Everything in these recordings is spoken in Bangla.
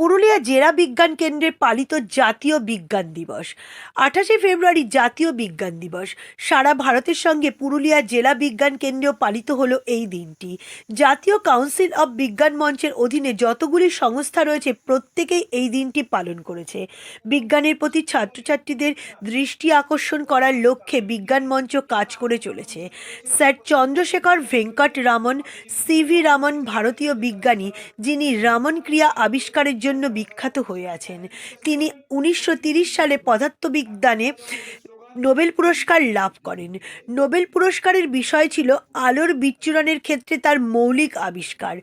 পুরুলিয়া জেলা বিজ্ঞান কেন্দ্রে পালিত জাতীয় বিজ্ঞান দিবস। 28শে ফেব্রুয়ারি জাতীয় বিজ্ঞান দিবস। সারা ভারতের সঙ্গে পুরুলিয়া জেলা বিজ্ঞান কেন্দ্রেও পালিত হলো এই দিনটি। জাতীয় কাউন্সিল অব বিজ্ঞান মঞ্চের অধীনে যতগুলি সংস্থা রয়েছে প্রত্যেকেই এই দিনটি পালন করেছে। বিজ্ঞানের প্রতি ছাত্রছাত্রীদের দৃষ্টি আকর্ষণ করার লক্ষ্যে বিজ্ঞান মঞ্চ কাজ করে চলেছে। স্যার চন্দ্রশেখর ভেঙ্কট রামন, সিভি রামন ভারতীয় বিজ্ঞানী যিনি রামন ক্রিয়া আবিষ্কারের জন্য বিখ্যাত হয়ে আছেন। তিনি 1930 সালে পদার্থবিজ্ঞানে নোবেল পুরস্কার লাভ করেন। নোবেল পুরস্কারের বিষয় ছিল আলোর বিচ্ছুরণের ক্ষেত্রে তার মৌলিক আবিষ্কার।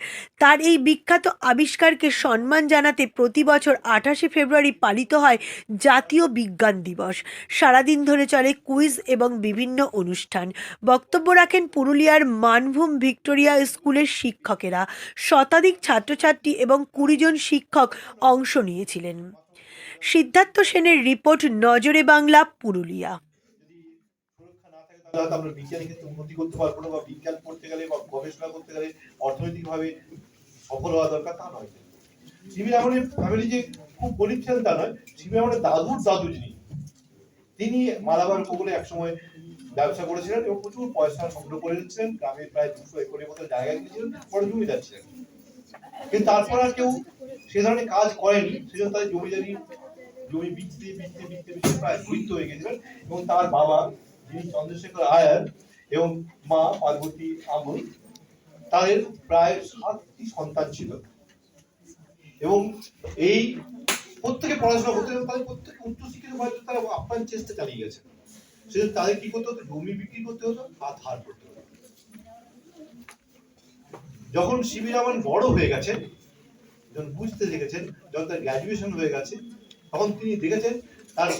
তার এই বিখ্যাত আবিষ্কারকে সম্মান জানাতে প্রতি বছর 28শে ফেব্রুয়ারি পালিত হয় জাতীয় বিজ্ঞান দিবস। সারাদিন ধরে চলে কুইজ এবং বিভিন্ন অনুষ্ঠান। বক্তব্য রাখেন পুরুলিয়ার মানভূম ভিক্টোরিয়া স্কুলের শিক্ষকেরা। শতাধিক ছাত্রছাত্রী এবং 20 জন শিক্ষক অংশ নিয়েছিলেন। সিদ্ধার্থ সেনের রিপোর্ট, নজরে বাংলা, পুরুলিয়া। তাহলে হয়তো আমরা বিজ্ঞানের ক্ষেত্রে উন্নতি করতে পারবো না, বা বিজ্ঞান পড়তে গেলে বা গবেষণা করতে গেলে অর্থনৈতিকভাবে সফল হওয়া দরকার, তা নয়। সিবি রামনের ফ্যামিলি যে খুব গরিব ছিলেন তা নয়। সিবি রামনের দাদুর দাদু তিনি মালাবার উপকূলে একসময় ব্যবসা করেছিলেন এবং প্রচুর পয়সা সংগ্রহ করেছিলেন। গ্রামে প্রায় 200 একরের মতো জায়গা কিনেছিলেন, বড় জমিদার ছিলেন। কিন্তু তারপর আর কেউ সে ধরনের কাজ করেনি, সেজন্য তাদের জমি বিকতে প্রায় দরিদ্র হয়ে গেছিলেন। এবং তার বাবা যিনি চন্দ্রশেখর আয়ার এবং মা পার্বতী আমল, তাদের প্রায় 7টি সন্তান ছিল এবং এই প্রত্যেকে পড়াশোনা করতে, তাদের প্রত্যেকে উচ্চশিক্ষিত হওয়ার জন্য তারা আপ্রাণ চেষ্টা চালিয়ে গেছে। সেজন্য তাদের কি করতে হতো? জমি বিক্রি করতে হতো আর ধার করতে হতো। যখন সিবি রামন বড় হয়ে গেছেন, যখন বুঝতে শিখেছেন, যখন তার গ্র্যাজুয়েশন হয়ে গেছে, তখন তিনি দেখেছেন তার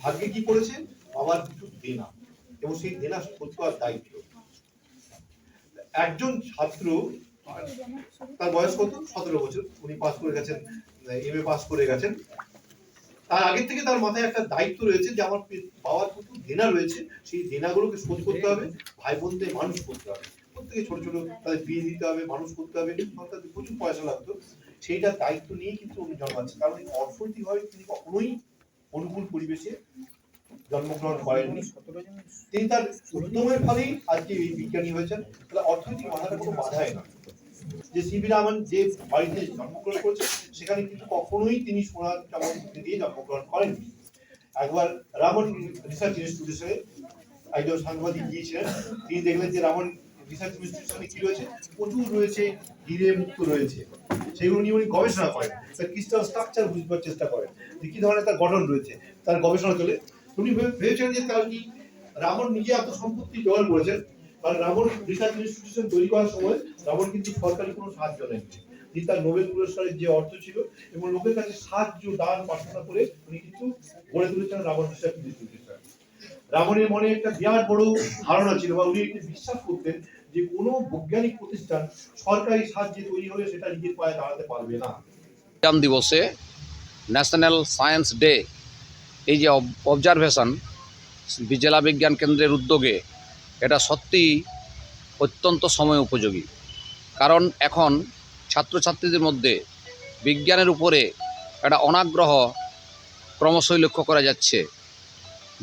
ভাগ্যে কি পড়েছে, বাবার কিছু দেনা, এবং সেই দেনা শোধ করার দায়িত্ব। একজন ছাত্র, তার বয়স কত? 17 বছর, উনি পাস করে গেছেন, এমএ পাস করে গেছেন। তার আগে থেকে তার মাথায় একটা দায়িত্ব রয়েছে যে আমার বাবার প্রচুর দেনা রয়েছে, সেই দেনাগুলোকে শোধ করতে হবে, ভাই বোনদের মানুষ করতে হবে, প্রত্যেকে ছোট ছোট তাদের বিয়ে দিতে হবে, মানুষ করতে হবে, তাদের প্রচুর পয়সা লাগতো। সেইটা দায়িত্ব নিয়ে কিন্তু উনি জন্মাচ্ছেন, কারণ অর্থনৈতিকভাবে তিনি কখনোই অনুকূল পরিবেশে জন্মগ্রহণ করেননি। তিনি তার উদ্যমের ফলেই আজকে এই বিজ্ঞানী হয়েছেন। তাহলে অর্থনৈতিক বাধাটা কোনো বাধাই না। যে সিবি রামন যে বাড়িতে জন্মগ্রহণ করেছে, সেখানে কিন্তু কখনোই তিনি সোনার চামচ দিয়ে জন্মগ্রহণ করেননি। একবার রামন রিসার্চ ইনস্টিটিউশনে একজন সাংবাদিক গিয়েছিলেন, তিনি দেখলেন যে রামন রিসার্চ ইনস্টিটিউশনে কি রয়েছে, প্রচুর রয়েছে হিরে মুক্ত রয়েছে। সেগুলো নিয়ে উনি গবেষণা করেন, তার ক্রিস্টাল স্ট্রাকচার বুঝবার চেষ্টা করেন যে কি ধরনের তার গঠন রয়েছে, তার গবেষণা চলে। উনি ভেবেছেন যে তার কি রামন নিজে এত সম্পত্তি জোগাড় করেছেন, কারণ রামন রিসার্চ ইনস্টিটিউশন তৈরি করার সময় রামন কিন্তু সরকারি কোনো সাহায্য নেননি। তিনি তার নোবেল পুরস্কারের যে অর্থ ছিল এবং লোকের কাছে সাহায্য দান প্রার্থনা করে উনি কিন্তু গড়ে তুলেছেন রামন রিসার্চ ইনস্টিটিউশন। রামনের মনে একটা বিরাট বড় ধারণা ছিল, বা উনি একটি বিশ্বাস করতেন যে কোনো বৈজ্ঞানিক প্রতিষ্ঠান সরকারি সাহায্যে তৈরি হলে সেটা নিজের পায়ে দাঁড়াতে পারবে না। বিজ্ঞান দিবসে ন্যাশনাল সায়েন্স ডে, এই যে অবজারভেশন জেলা বিজ্ঞান কেন্দ্রের উদ্যোগে, এটা সত্যিই অত্যন্ত সময় উপযোগী। কারণ এখন ছাত্রছাত্রীদের মধ্যে বিজ্ঞানের উপরে একটা অনাগ্রহ ক্রমশই লক্ষ্য করা যাচ্ছে।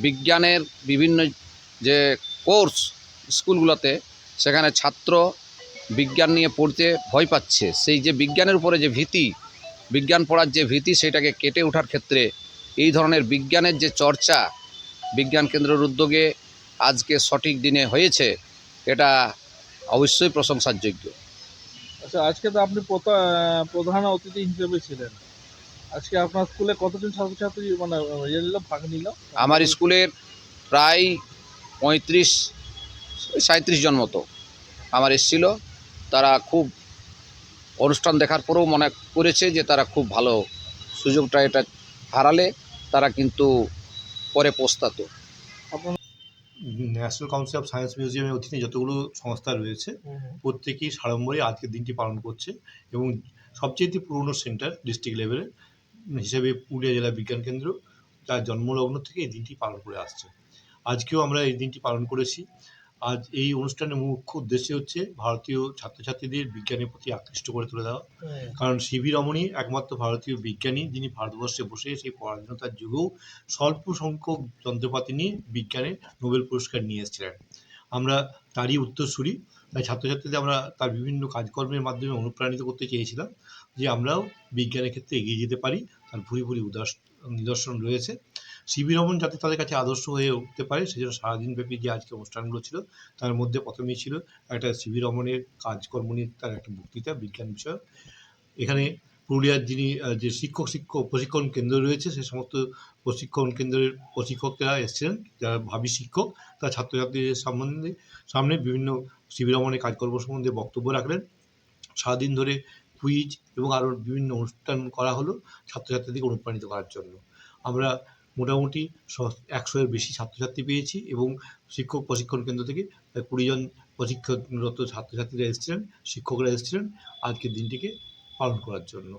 বিজ্ঞানের বিভিন্ন যে কোর্স স্কুলগুলোতে, সেখানে ছাত্র বিজ্ঞান নিয়ে পড়তে ভয় পাচ্ছে। সেই যে বিজ্ঞানের উপরে যে ভীতি, বিজ্ঞান পড়ার যে ভীতি, সেটাকে কেটে ওঠার ক্ষেত্রে এই ধরনের বিজ্ঞানের যে চর্চা বিজ্ঞান কেন্দ্রের উদ্যোগে আজকে সঠিক দিনে হয়েছে, এটা অবশ্যই প্রশংসার যোগ্য। আচ্ছা, আজকে তো আপনি প্রধান অতিথি হিসেবে ছিলেন। আজকে আপনার স্কুলে কতজন ছাত্রছাত্রী মানে ভাগ নিল? আমার স্কুলের প্রায় 35-37 জন মতো আমার এসেছিল। তারা খুব অনুষ্ঠান দেখার পরেও মনে করেছে যে তারা খুব ভালো সুযোগটা এটা হারালে তারা কিন্তু পরে পস্তাতো। ন্যাশনাল কাউন্সিল অফ সায়েন্স মিউজিয়ামের অধীনে যতগুলো সংস্থা রয়েছে প্রত্যেকেই সাড়ম্বরে আজকের দিনটি পালন করছে, এবং সবচেয়ে পুরনো সেন্টার ডিস্ট্রিক্ট লেভেলে হিসেবে পুরুলিয়া জেলা বিজ্ঞান কেন্দ্র তার জন্মলগ্ন থেকে এই দিনটি পালন করে আসছে। আজকেও আমরা এই দিনটি পালন করেছি। আজ এই অনুষ্ঠানের মুখ্য উদ্দেশ্য হচ্ছে ভারতীয় ছাত্রছাত্রীদের বিজ্ঞানের প্রতি আকৃষ্ট করে তুলে দেওয়া। কারণ সিভি রমণী একমাত্র ভারতীয় বিজ্ঞানী যিনি ভারতবর্ষে বসে সেই পরাধীনতার যুগেও স্বল্প সংখ্যক যন্ত্রপাতি নিয়ে বিজ্ঞানে নোবেল পুরস্কার নিয়ে এসেছিলেন। আমরা তারই উত্তরসূরি। তাই ছাত্রছাত্রীদের আমরা তার বিভিন্ন কাজকর্মের মাধ্যমে অনুপ্রাণিত করতে চেয়েছিলাম যে আমরাও বিজ্ঞানের ক্ষেত্রে এগিয়ে যেতে পারি। তার ভূরি ভূরি নিদর্শন রয়েছে। সিভি রমন যাতে তাদের কাছে আদর্শ হয়ে উঠতে পারে সেজন্য সারাদিনব্যাপী যে আজকে অনুষ্ঠানগুলো ছিল তার মধ্যে প্রথমেই ছিল একটা সিভি রমনের কাজকর্ম নিয়ে তার একটা বক্তৃতা বিজ্ঞান বিষয়ক। এখানে পুরুলিয়ার যিনি যে প্রশিক্ষণ কেন্দ্র রয়েছে সে সমস্ত প্রশিক্ষণ কেন্দ্রের প্রশিক্ষকরা এসেছিলেন যারা ভাবী শিক্ষক, তারা ছাত্রছাত্রীদের সামনে বিভিন্ন সিভি রমনের কাজকর্ম সম্বন্ধে বক্তব্য রাখলেন। সারাদিন ধরে কুইজ এবং আরও বিভিন্ন অনুষ্ঠান করা হলো ছাত্রছাত্রীদেরকে অনুপ্রাণিত করার জন্য। আমরা মোটামুটি 100-এর বেশি ছাত্রছাত্রী পেয়েছি এবং শিক্ষক প্রশিক্ষণ কেন্দ্র থেকে প্রায় 20 জন প্রশিক্ষণরত ছাত্রছাত্রীরা এসেছিলেন, শিক্ষকরা এসেছিলেন আজকের দিনটিকে পালন করার জন্য।